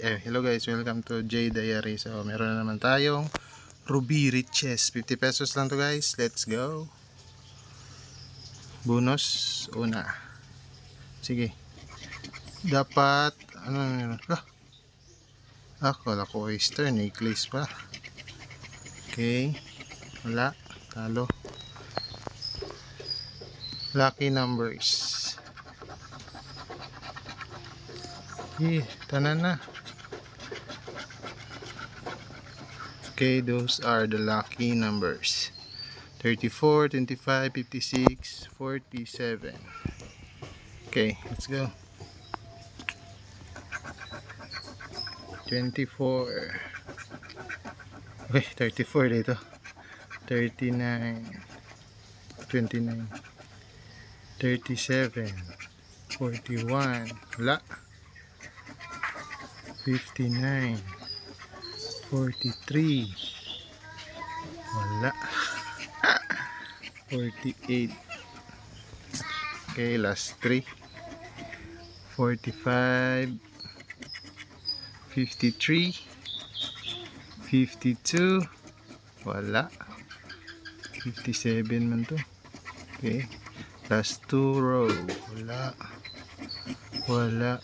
Hello guys, welcome to J Diary. So meron na naman tayong Ruby Riches, 50 pesos lang to guys. Let's go. Bonus una. Sige. Dapat ano akala ko oyster, necklace pa. Okay. Wala, talo. Lucky numbers. Tanan na. Okay, those are the lucky numbers. 34, 25, 56, 47. Okay, let's go. 24. Okay, 34 dito. 39, 29, 37, 41. Wala. 59, 43. Wala. 48. Okay, last 3. 45, 53, 52. Wala. 57 man to. Okay, last 2 row. Wala. Wala.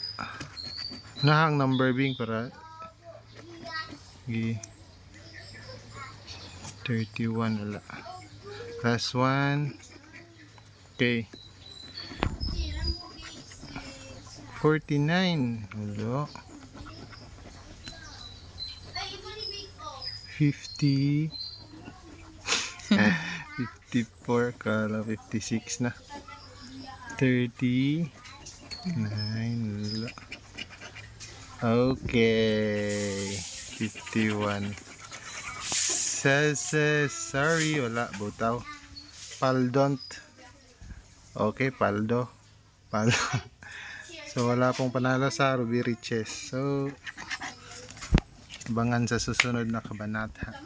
Nahang number bing para 31. Wala. Last 1. Okay, 49. Wala. 50. 54. Kala 56 na. 39. Wala. Okay, 51. Sorry, wala, butaw. Paldont. Okay, paldo. So wala pong panalo sa Ruby Riches. So abangan sa susunod na kabanata.